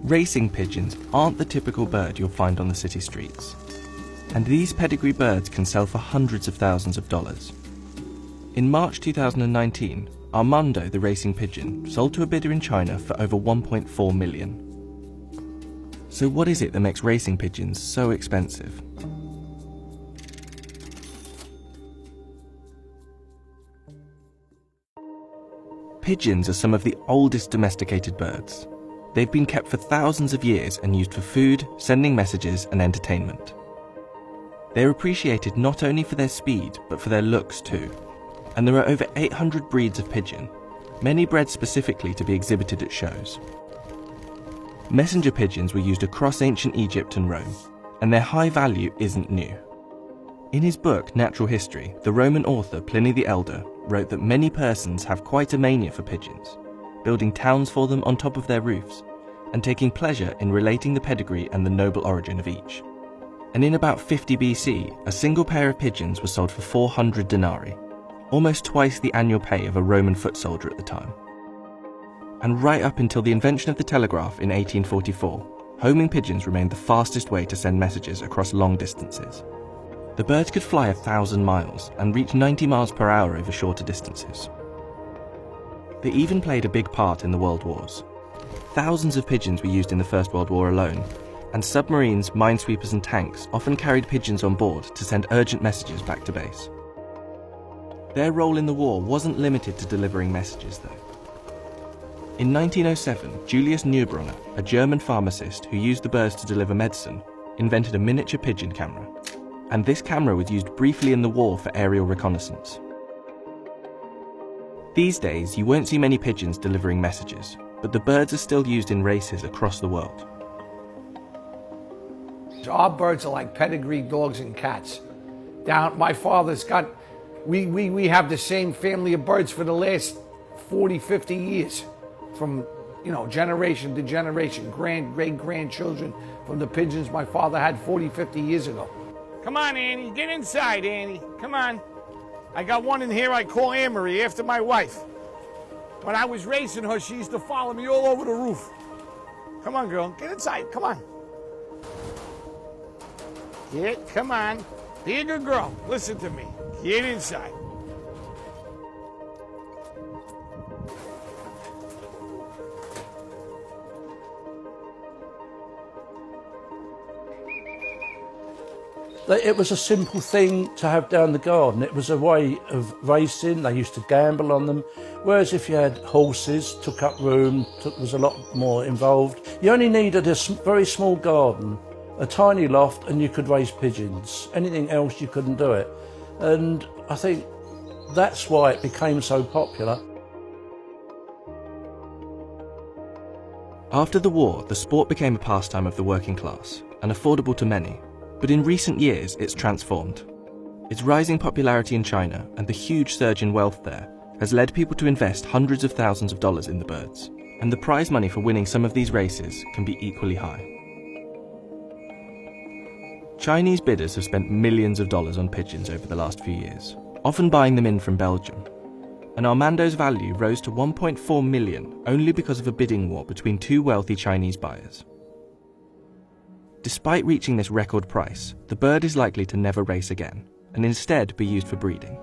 Racing pigeons aren't the typical bird you'll find on the city streets. And these pedigree birds can sell for hundreds of thousands of dollars. In March 2019, Armando the racing pigeon sold to a bidder in China for over 1.4 million. So what is it that makes racing pigeons so expensive? Pigeons are some of the oldest domesticated birds. They've been kept for thousands of years and used for food, sending messages, and entertainment. They're appreciated not only for their speed, but for their looks too. And there are over 800 breeds of pigeon, many bred specifically to be exhibited at shows. Messenger pigeons were used across ancient Egypt and Rome, and their high value isn't new. In his book, Natural History, the Roman author Pliny the Elder wrote that many persons have quite a mania for pigeons, building towns for them on top of their roofs, and taking pleasure in relating the pedigree and the noble origin of each. And in about 50 BC, a single pair of pigeons was sold for 400 denarii, almost twice the annual pay of a Roman foot soldier at the time. And right up until the invention of the telegraph in 1844, homing pigeons remained the fastest way to send messages across long distances. The birds could fly 1,000 miles and reach 90 miles per hour over shorter distances. They even played a big part in the World Wars. Thousands of pigeons were used in the First World War alone, and submarines, minesweepers and tanks often carried pigeons on board to send urgent messages back to base. Their role in the war wasn't limited to delivering messages though. In 1907, Julius Neubrunner, a German pharmacist who used the birds to deliver medicine, invented a miniature pigeon camera. And this camera was used briefly in the war for aerial reconnaissance. These days, you won't see many pigeons delivering messages, but the birds are still used in races across the world. Our birds are like pedigree dogs and cats. My father's got, we have the same family of birds for the last 40, 50 years. From, generation to generation, great-grandchildren from the pigeons my father had 40, 50 years ago. Come on, Annie. Get inside, Annie. Come on. I got one in here I call Anne-Marie after my wife. When I was racing her, she used to follow me all over the roof. Come on, girl. Get inside. Come on. Come on. Be a good girl. Listen to me. Get inside. It was a simple thing to have down the garden. It was a way of racing. They used to gamble on them. Whereas if you had horses, took up room, was a lot more involved. You only needed a very small garden, a tiny loft, and you could raise pigeons. Anything else, you couldn't do it. And I think that's why it became so popular. After the war, the sport became a pastime of the working class and affordable to many. But in recent years, it's transformed. Its rising popularity in China and the huge surge in wealth there has led people to invest hundreds of thousands of dollars in the birds, and the prize money for winning some of these races can be equally high. Chinese bidders have spent millions of dollars on pigeons over the last few years, often buying them in from Belgium. And Armando's value rose to 1.4 million only because of a bidding war between two wealthy Chinese buyers. Despite reaching this record price, the bird is likely to never race again, and instead be used for breeding.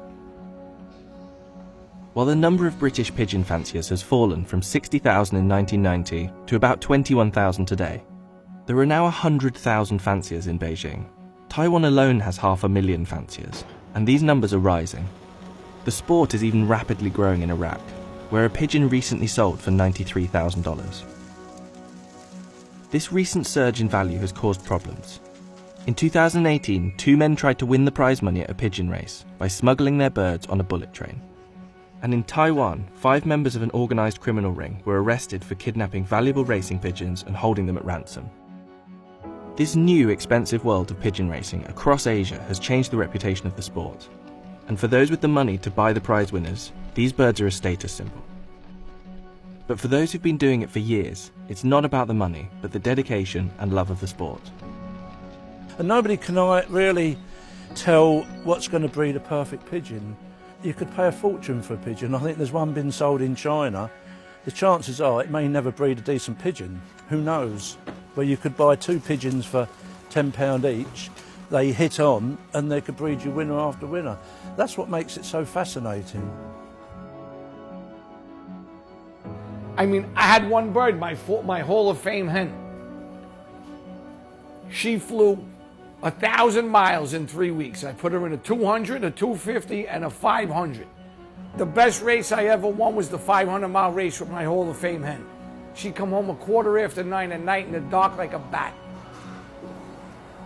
While the number of British pigeon fanciers has fallen from 60,000 in 1990 to about 21,000 today, there are now 100,000 fanciers in Beijing. Taiwan alone has 500,000 fanciers, and these numbers are rising. The sport is even rapidly growing in Iraq, where a pigeon recently sold for $93,000. This recent surge in value has caused problems. In 2018, two men tried to win the prize money at a pigeon race by smuggling their birds on a bullet train. And in Taiwan, 5 members of an organised criminal ring were arrested for kidnapping valuable racing pigeons and holding them at ransom. This new expensive world of pigeon racing across Asia has changed the reputation of the sport. And for those with the money to buy the prize winners, these birds are a status symbol. But for those who've been doing it for years, it's not about the money, but the dedication and love of the sport. And nobody can really tell what's going to breed a perfect pigeon. You could pay a fortune for a pigeon. I think there's one been sold in China the chances are it may never breed a decent pigeon. Who knows? Where you could buy 2 pigeons for £10 each, they hit on and they could breed you winner after winner. That's what makes it so fascinating. I mean, I had one bird, my Hall of Fame hen. She flew 1,000 miles in 3 weeks. I put her in a 200, a 250, and a 500. The best race I ever won was the 500-mile race with my Hall of Fame hen. She come home 9:15 at night in the dark like a bat.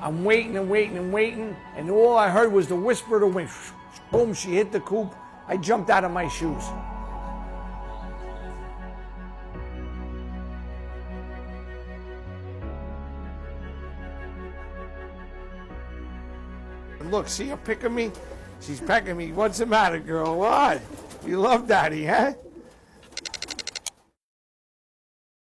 I'm waiting and waiting and waiting, and all I heard was the whisper of the wind. Boom, she hit the coop. I jumped out of my shoes. Look, see her picking me? She's pecking me. What's the matter, girl? What? You love daddy, huh?